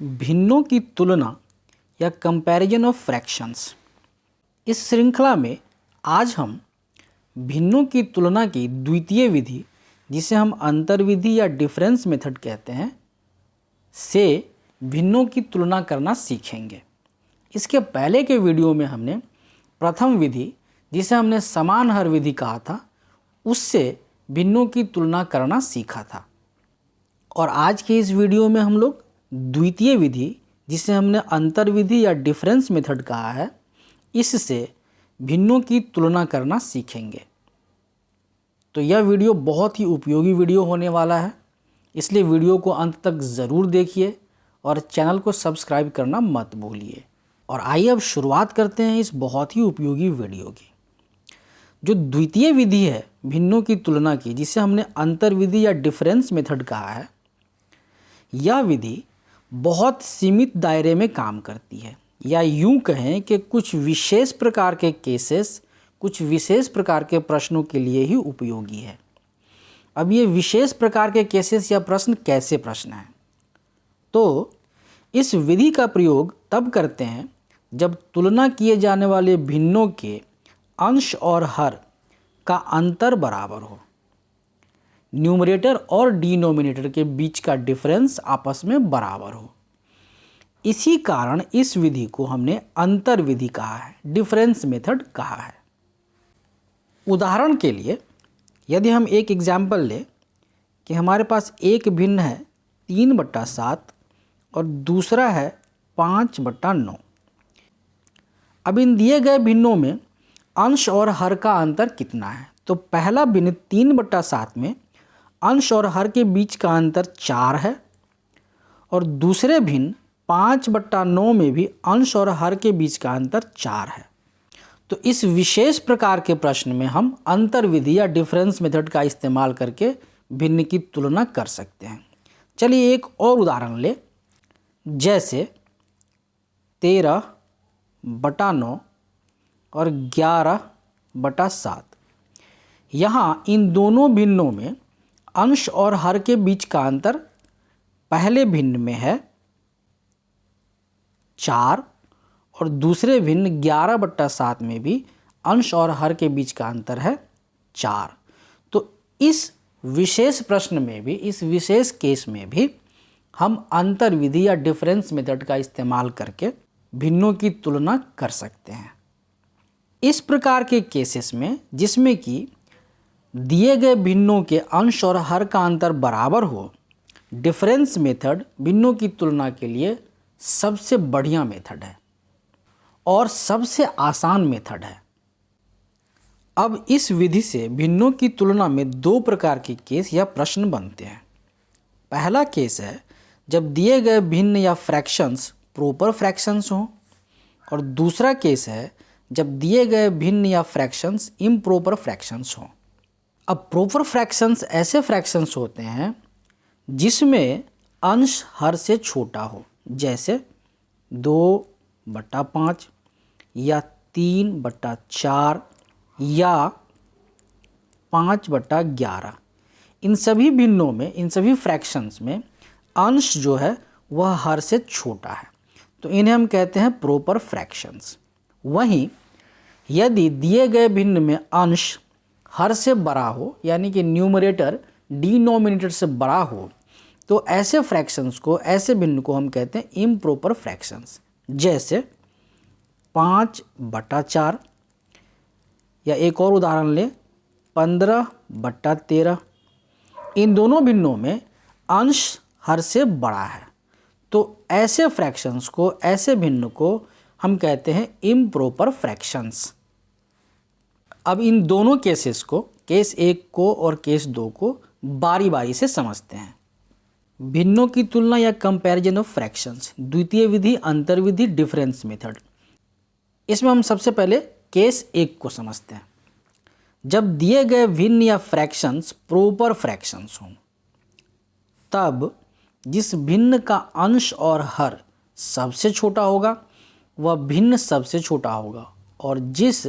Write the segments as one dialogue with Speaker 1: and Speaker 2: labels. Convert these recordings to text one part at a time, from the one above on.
Speaker 1: भिन्नों की तुलना या कंपैरिजन ऑफ फ्रैक्शंस। इस श्रृंखला में आज हम भिन्नों की तुलना की द्वितीय विधि, जिसे हम अंतर विधि या डिफरेंस मेथड कहते हैं, से भिन्नों की तुलना करना सीखेंगे। इसके पहले के वीडियो में हमने प्रथम विधि, जिसे हमने समान हर विधि कहा था, उससे भिन्नों की तुलना करना सीखा था। और आज के इस वीडियो में हम लोग द्वितीय विधि, जिसे हमने अंतर विधि या डिफरेंस मेथड कहा है, इससे भिन्नों की तुलना करना सीखेंगे। तो यह वीडियो बहुत ही उपयोगी वीडियो होने वाला है, इसलिए वीडियो को अंत तक ज़रूर देखिए और चैनल को सब्सक्राइब करना मत भूलिए। और आइए अब शुरुआत करते हैं इस बहुत ही उपयोगी वीडियो की। जो द्वितीय विधि है भिन्नों की तुलना की, जिसे हमने अंतर विधि या डिफरेंस मेथड कहा है, यह विधि बहुत सीमित दायरे में काम करती है, या यूं कहें कि कुछ विशेष प्रकार के केसेस, कुछ विशेष प्रकार के प्रश्नों के लिए ही उपयोगी है। अब ये विशेष प्रकार के केसेस या प्रश्न कैसे प्रश्न हैं? तो इस विधि का प्रयोग तब करते हैं जब तुलना किए जाने वाले भिन्नों के अंश और हर का अंतर बराबर हो, न्यूमरेटर और डिनोमिनेटर के बीच का डिफरेंस आपस में बराबर हो। इसी कारण इस विधि को हमने अंतर विधि कहा है, डिफरेंस मेथड कहा है। उदाहरण के लिए यदि हम एक एग्जाम्पल लें कि हमारे पास एक भिन्न है 3/7 और दूसरा है 5/9। अब इन दिए गए भिन्नों में अंश और हर का अंतर कितना है? तो पहला भिन्न 3/7 में अंश और हर के बीच का अंतर 4 है, और दूसरे भिन्न 5/9 में भी अंश और हर के बीच का अंतर 4 है। तो इस विशेष प्रकार के प्रश्न में हम अंतर विधि या डिफरेंस मेथड का इस्तेमाल करके भिन्न की तुलना कर सकते हैं। चलिए एक और उदाहरण ले, जैसे 13/9 और 11/7। यहाँ इन दोनों भिन्नों में अंश और हर के बीच का अंतर पहले भिन्न में है 4, और दूसरे भिन्न 11/7 में भी अंश और हर के बीच का अंतर है 4। तो इस विशेष प्रश्न में भी, इस विशेष केस में भी हम अंतर विधि या डिफरेंस मेथड का इस्तेमाल करके भिन्नों की तुलना कर सकते हैं। इस प्रकार के केसेस में जिसमें कि दिए गए भिन्नों के अंश और हर का अंतर बराबर हो, डिफरेंस मेथड भिन्नों की तुलना के लिए सबसे बढ़िया मेथड है और सबसे आसान मेथड है। अब इस विधि से भिन्नों की तुलना में दो प्रकार के केस या प्रश्न बनते हैं। पहला केस है जब दिए गए भिन्न या फ्रैक्शंस प्रॉपर फ्रैक्शंस हों, और दूसरा केस है जब दिए गए भिन्न या फ्रैक्शंस इम्प्रॉपर फ्रैक्शंस हों। अब प्रॉपर फ्रैक्शंस ऐसे फ्रैक्शंस होते हैं जिसमें अंश हर से छोटा हो, जैसे 2/5 या 3/4 या 5/11। इन सभी भिन्नों में, इन सभी फ्रैक्शंस में अंश जो है वह हर से छोटा है, तो इन्हें हम कहते हैं प्रॉपर फ्रैक्शंस। वहीं यदि दिए गए भिन्न में अंश हर से बड़ा हो, यानी कि न्यूमरेटर डिनोमिनेटर से बड़ा हो, तो ऐसे फ्रैक्शंस को, ऐसे भिन्न को हम कहते हैं इम्प्रॉपर फ्रैक्शंस। जैसे 5/4, या एक और उदाहरण ले 15/13। इन दोनों भिन्नों में अंश हर से बड़ा है, तो ऐसे फ्रैक्शंस को, ऐसे भिन्न को हम कहते हैं इम्प्रॉपर फ्रैक्शंस। अब इन दोनों केसेस को, केस 1 को और केस 2 को बारी बारी से समझते हैं। भिन्नों की तुलना या कंपैरिजन ऑफ फ्रैक्शंस, द्वितीय विधि, अंतर विधि, डिफरेंस मेथड। इसमें हम सबसे पहले केस 1 को समझते हैं। जब दिए गए भिन्न या फ्रैक्शंस प्रॉपर फ्रैक्शंस हों, तब जिस भिन्न का अंश और हर सबसे छोटा होगा वह भिन्न सबसे छोटा होगा, और जिस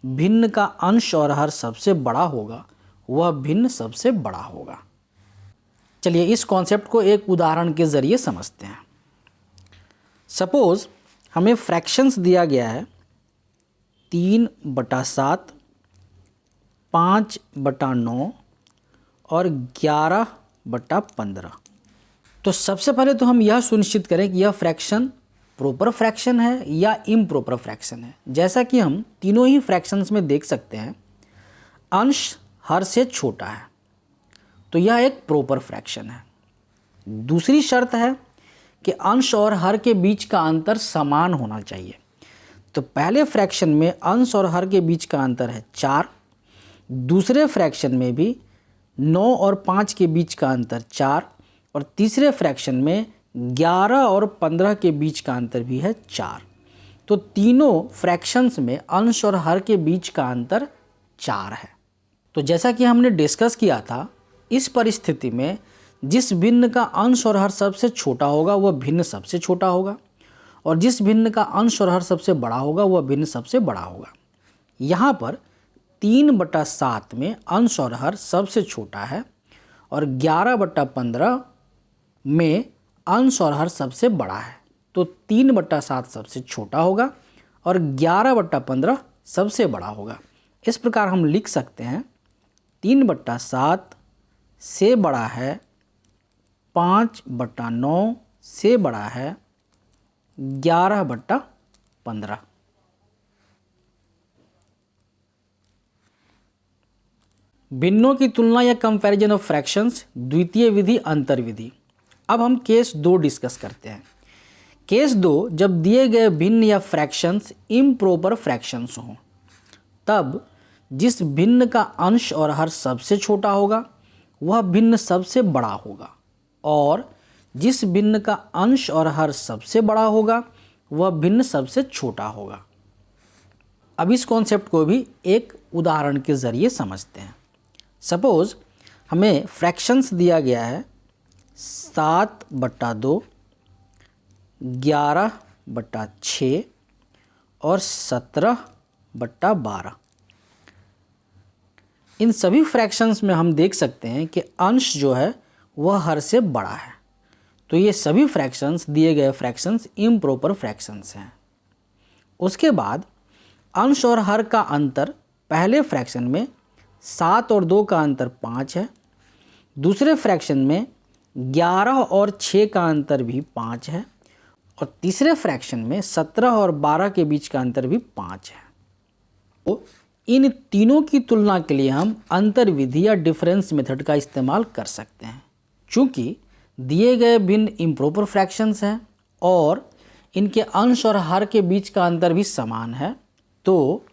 Speaker 1: भिन्न का अंश और हर सबसे बड़ा होगा वह भिन्न सबसे बड़ा होगा। चलिए इस कॉन्सेप्ट को एक उदाहरण के ज़रिए समझते हैं। सपोज हमें फ्रैक्शंस दिया गया है 3/7, 5/9 और 11/15। तो सबसे पहले तो हम यह सुनिश्चित करें कि यह फ्रैक्शन प्रॉपर फ्रैक्शन है या इम्प्रॉपर फ्रैक्शन है। जैसा कि हम तीनों ही फ्रैक्शंस में देख सकते हैं, अंश हर से छोटा है, तो यह एक प्रॉपर फ्रैक्शन है। दूसरी शर्त है कि अंश और हर के बीच का अंतर समान होना चाहिए। तो पहले फ्रैक्शन में अंश और हर के बीच का अंतर है 4, दूसरे फ्रैक्शन में भी 9 और 5 के बीच का अंतर 4, और तीसरे फ्रैक्शन में 11 और 15 के बीच का अंतर भी है 4। तो तीनों फ्रैक्शंस में अंश और हर के बीच का अंतर 4 है। तो जैसा कि हमने डिस्कस किया था, इस परिस्थिति में जिस भिन्न का अंश और हर सबसे छोटा होगा वह भिन्न सबसे छोटा होगा, और जिस भिन्न का अंश और हर सबसे बड़ा होगा वह भिन्न सबसे बड़ा होगा। यहाँ पर 3/7 में अंश और हर सबसे छोटा है और 11/15 में अंश और हर सबसे बड़ा है। तो 3/7 सबसे छोटा होगा और 11/15 सबसे बड़ा होगा। इस प्रकार हम लिख सकते हैं 3/7 से बड़ा है 5/9 से बड़ा है 11/15। भिन्नों की तुलना या कंपैरिजन ऑफ फ्रैक्शंस, द्वितीय विधि, अंतर विधि। अब हम केस 2 डिस्कस करते हैं। केस 2, जब दिए गए भिन्न या फ्रैक्शंस इम्प्रॉपर फ्रैक्शंस हों, तब जिस भिन्न का अंश और हर सबसे छोटा होगा वह भिन्न सबसे बड़ा होगा, और जिस भिन्न का अंश और हर सबसे बड़ा होगा वह भिन्न सबसे छोटा होगा। अब इस कॉन्सेप्ट को भी एक उदाहरण के ज़रिए समझते हैं। सपोज हमें फ्रैक्शंस दिया गया है 7/2, 11/6 और 17/12। इन सभी फ्रैक्शंस में हम देख सकते हैं कि अंश जो है वह हर से बड़ा है। तो ये सभी फ्रैक्शंस, दिए गए फ्रैक्शंस इम्प्रॉपर फ्रैक्शंस हैं। उसके बाद अंश और हर का अंतर पहले फ्रैक्शन में 7 और 2 का अंतर 5 है, दूसरे फ्रैक्शन में 11 और 6 का अंतर भी 5 है, और तीसरे फ्रैक्शन में 17 और 12 के बीच का अंतर भी 5 है। तो इन तीनों की तुलना के लिए हम अंतर विधि या डिफरेंस मेथड का इस्तेमाल कर सकते हैं। चूँकि दिए गए भिन्न इम्प्रॉपर फ्रैक्शंस हैं और इनके अंश और हर के बीच का अंतर भी समान है, तो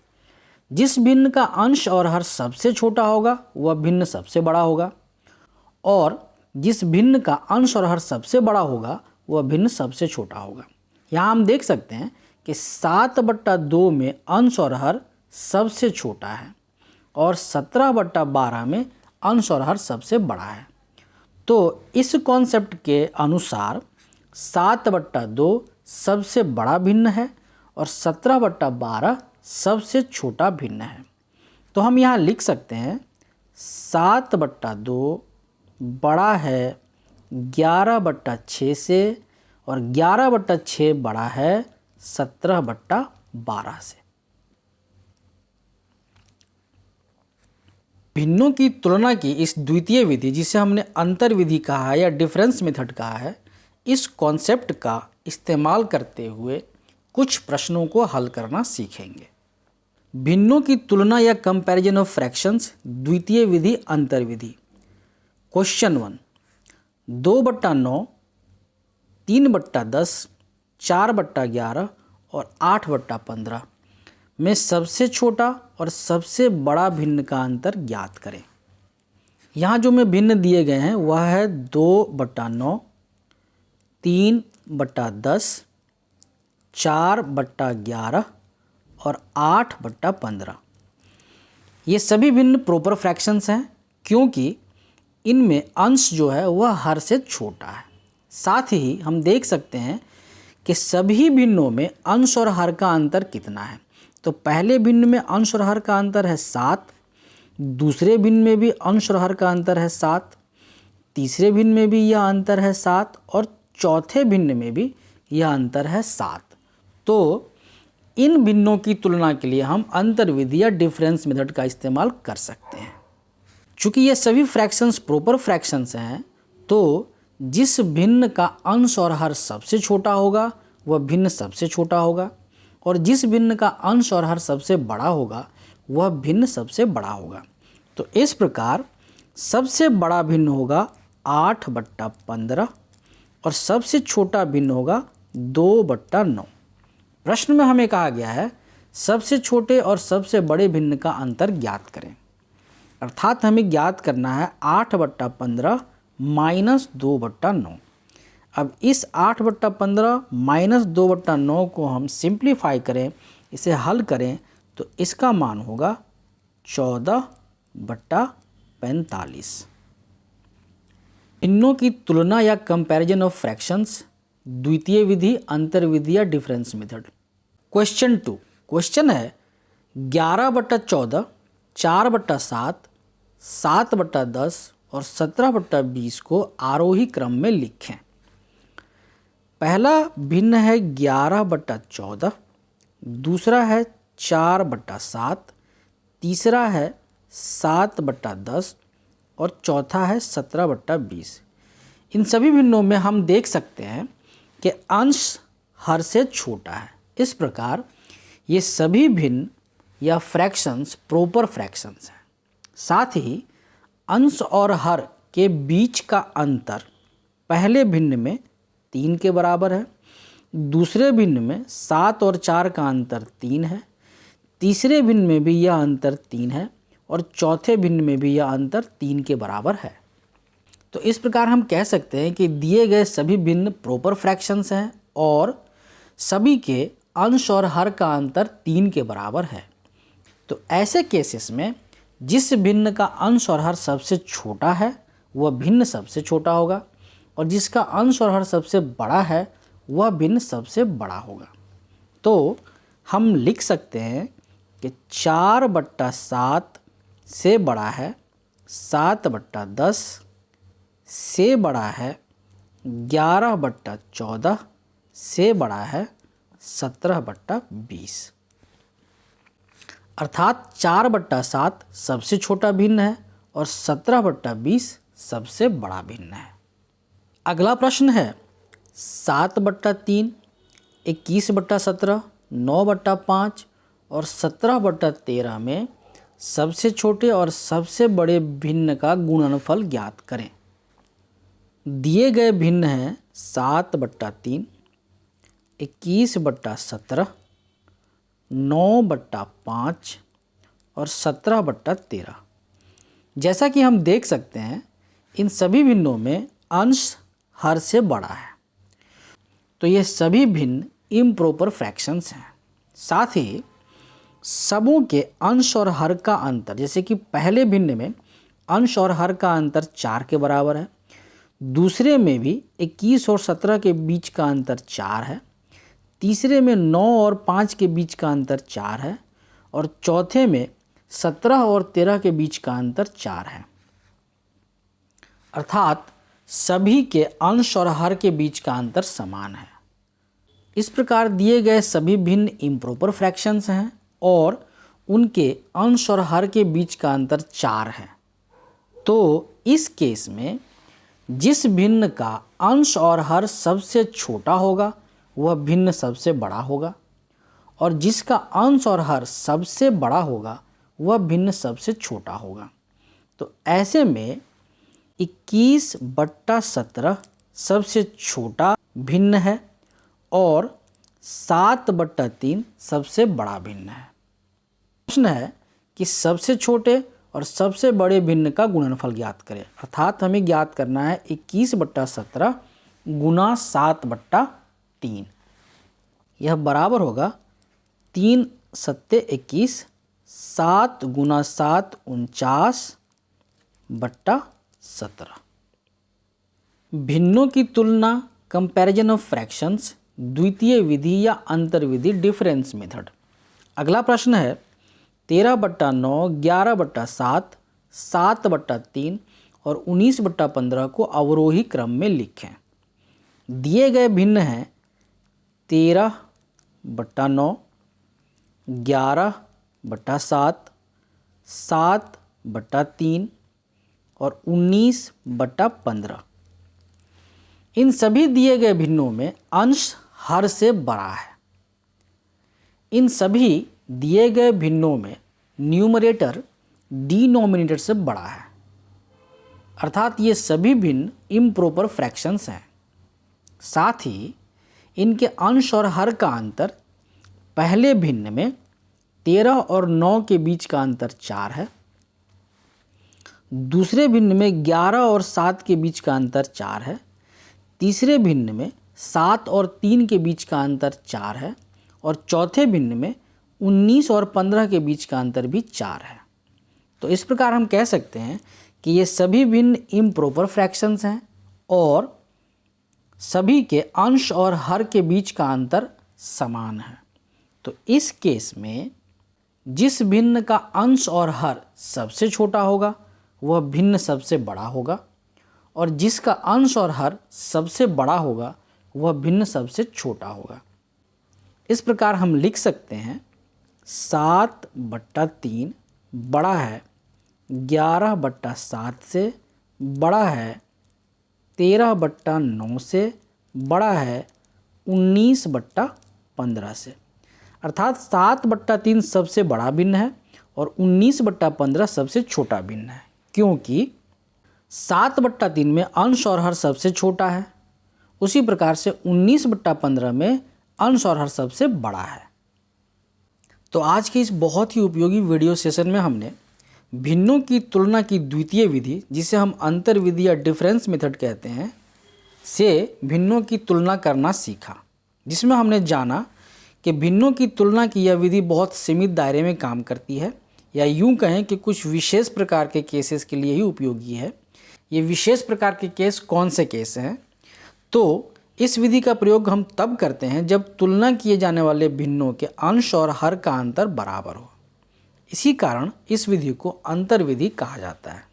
Speaker 1: जिस भिन्न का अंश और हर सबसे छोटा होगा वह भिन्न सबसे बड़ा होगा, और जिस भिन्न का अंश और हर सबसे बड़ा होगा वह भिन्न सबसे छोटा होगा। यहाँ हम देख सकते हैं कि 7/2 में अंश और हर सबसे छोटा है और 17/12 में अंश और हर सबसे बड़ा है। तो इस कॉन्सेप्ट के अनुसार 7/2 सबसे बड़ा भिन्न है और 17/12 सबसे छोटा भिन्न है। तो हम यहाँ लिख सकते हैं 7/2 बड़ा है 11/6 से, और 11/6 बड़ा है 17/12 से। भिन्नों की तुलना की इस द्वितीय विधि, जिसे हमने अंतर विधि कहा है या डिफरेंस मेथड कहा है, इस कॉन्सेप्ट का इस्तेमाल करते हुए कुछ प्रश्नों को हल करना सीखेंगे। भिन्नों की तुलना या कंपैरिजन ऑफ फ्रैक्शंस, द्वितीय विधि, अंतर विधि। क्वेश्चन 1, 2/9, 3/10, 4/11 और 8/15 में सबसे छोटा और सबसे बड़ा भिन्न का अंतर ज्ञात करें। यहाँ जो में भिन्न दिए गए हैं वह है 2/9, 3/10, 4/11 और 8/15। ये सभी भिन्न प्रॉपर फ्रैक्शंस हैं क्योंकि इनमें अंश जो है वह हर से छोटा है। साथ ही हम देख सकते हैं कि सभी भिन्नों में अंश और हर का अंतर कितना है। तो पहले भिन्न में अंश और हर का अंतर है 7, दूसरे भिन्न में भी अंश और हर का अंतर है 7, तीसरे भिन्न में भी यह अंतर है 7, और चौथे भिन्न में भी यह अंतर है 7। तो इन भिन्नों की तुलना के लिए हम अंतर विधि या डिफरेंस मेथड का इस्तेमाल कर सकते हैं। चूँकि ये सभी फ्रैक्शंस प्रॉपर फ्रैक्शंस हैं, तो जिस भिन्न का अंश और हर सबसे छोटा होगा वह भिन्न सबसे छोटा होगा, और जिस भिन्न का अंश और हर सबसे बड़ा होगा वह भिन्न सबसे बड़ा होगा। तो इस प्रकार सबसे बड़ा भिन्न होगा 8/15 और सबसे छोटा भिन्न होगा 2/9। प्रश्न में हमें कहा गया है सबसे छोटे और सबसे बड़े भिन्न का अंतर ज्ञात करें, अर्थात हमें ज्ञात करना है 8/15 माइनस 2/9। अब इस 8/15 माइनस 2/9 को हम सिंप्लीफाई करें, इसे हल करें, तो इसका मान होगा 14/45। भिन्नों की तुलना या कंपैरिजन ऑफ फ्रैक्शंस, द्वितीय विधि, अंतर विधि या डिफरेंस मेथड। क्वेश्चन 2 क्वेश्चन है 11/14, 4/7, 7/10 और 17/20 को आरोही क्रम में लिखें। पहला भिन्न है 11/14, दूसरा है 4/7, तीसरा है 7/10 और चौथा है 17/20। इन सभी भिन्नों में हम देख सकते हैं कि अंश हर से छोटा है। इस प्रकार ये सभी भिन्न या फ्रैक्शंस प्रॉपर फ्रैक्शंस हैं। साथ ही अंश और हर के बीच का अंतर पहले भिन्न में 3 के बराबर है, दूसरे भिन्न में 7 और 4 का अंतर 3 है, तीसरे भिन्न में भी यह अंतर 3 है और चौथे भिन्न में भी यह अंतर 3 के बराबर है। तो इस प्रकार हम कह सकते हैं कि दिए गए सभी भिन्न प्रॉपर फ्रैक्शंस हैं और सभी के अंश और हर का अंतर 3 के बराबर है। तो ऐसे केसेस में जिस भिन्न का अंश और हर सबसे छोटा है वह भिन्न सबसे छोटा होगा, और जिसका अंश और हर सबसे बड़ा है वह भिन्न सबसे बड़ा होगा। तो हम लिख सकते हैं कि 4/7 से बड़ा है 7/10, से बड़ा है 11/14, से बड़ा है 17/20। अर्थात 4/7 सबसे छोटा भिन्न है और 17/20 सबसे बड़ा भिन्न है। अगला प्रश्न है 7/3, 21/17, 9/5 और 17/13 में सबसे छोटे और सबसे बड़े भिन्न का गुणनफल ज्ञात करें। दिए गए भिन्न हैं 7/3, 21/17, 9/5 और 17/13। जैसा कि हम देख सकते हैं इन सभी भिन्नों में अंश हर से बड़ा है, तो ये सभी भिन्न इम्प्रॉपर फ्रैक्शंस हैं। साथ ही सबों के अंश और हर का अंतर, जैसे कि पहले भिन्न में अंश और हर का अंतर 4 के बराबर है, दूसरे में भी 21 और 17 के बीच का अंतर 4 है, तीसरे में 9 और 5 के बीच का अंतर 4 है और चौथे में 17 और 13 के बीच का अंतर 4 है। अर्थात सभी के अंश और हर के बीच का अंतर समान है। इस प्रकार दिए गए सभी भिन्न इम्प्रॉपर फ्रैक्शंस हैं और उनके अंश और हर के बीच का अंतर 4 है। तो इस केस में जिस भिन्न का अंश और हर सबसे छोटा होगा वह भिन्न सबसे बड़ा होगा, और जिसका अंश और हर सबसे बड़ा होगा वह भिन्न सबसे छोटा होगा। तो ऐसे में 21/17 सबसे छोटा भिन्न है और 7/3 सबसे बड़ा भिन्न है। प्रश्न है कि सबसे छोटे और सबसे बड़े भिन्न का गुणनफल ज्ञात करें, अर्थात हमें ज्ञात करना है 21/17 गुना 7/3। यह बराबर होगा 3 सत्ते 21, 7 गुना 7 49/17। भिन्नों की तुलना, कंपैरिजन ऑफ फ्रैक्शंस, द्वितीय विधि या अंतर विधि, डिफरेंस मेथड। अगला प्रश्न है 13/9, 11/7, 7/3 और 19/15 को अवरोही क्रम में लिखें। दिए गए भिन्न हैं 13/9, 11/7, 7/3 और 19/15। इन सभी दिए गए भिन्नों में अंश हर से बड़ा है। इन सभी दिए गए भिन्नों में न्यूमरेटर डिनोमिनेटर से बड़ा है, अर्थात ये सभी भिन्न इम्प्रॉपर फ्रैक्शंस हैं। साथ ही इनके अंश और हर का अंतर पहले भिन्न में 13 और 9 के बीच का अंतर 4 है, दूसरे भिन्न में 11 और 7 के बीच का अंतर 4 है, तीसरे भिन्न में 7 और 3 के बीच का अंतर 4 है और चौथे भिन्न में 19 और 15 के बीच का अंतर भी 4 है। तो इस प्रकार हम कह सकते हैं कि ये सभी भिन्न इम्प्रॉपर फ्रैक्शंस हैं और सभी के अंश और हर के बीच का अंतर समान है। तो इस केस में जिस भिन्न का अंश और हर सबसे छोटा होगा वह भिन्न सबसे बड़ा होगा और जिसका अंश और हर सबसे बड़ा होगा वह भिन्न सबसे छोटा होगा। इस प्रकार हम लिख सकते हैं 7/3 बड़ा है 11/7 से, बड़ा है 13/9 से, बड़ा है 19/15 से। अर्थात 7/3 सबसे बड़ा भिन्न है और 19/15 सबसे छोटा भिन्न है, क्योंकि 7/3 में अंश और हर सबसे छोटा है, उसी प्रकार से 19/15 में अंश और हर सबसे बड़ा है। तो आज के इस बहुत ही उपयोगी वीडियो सेशन में हमने भिन्नों की तुलना की द्वितीय विधि, जिसे हम अंतर विधि या डिफरेंस मेथड कहते हैं, से भिन्नों की तुलना करना सीखा, जिसमें हमने जाना कि भिन्नों की तुलना की यह विधि बहुत सीमित दायरे में काम करती है, या यूं कहें कि कुछ विशेष प्रकार के केसेस के लिए ही उपयोगी है। ये विशेष प्रकार के केस कौन से केस हैं? तो इस विधि का प्रयोग हम तब करते हैं जब तुलना किए जाने वाले भिन्नों के अंश और हर का अंतर बराबर हो। इसी कारण इस विधि को अंतर विधि कहा जाता है।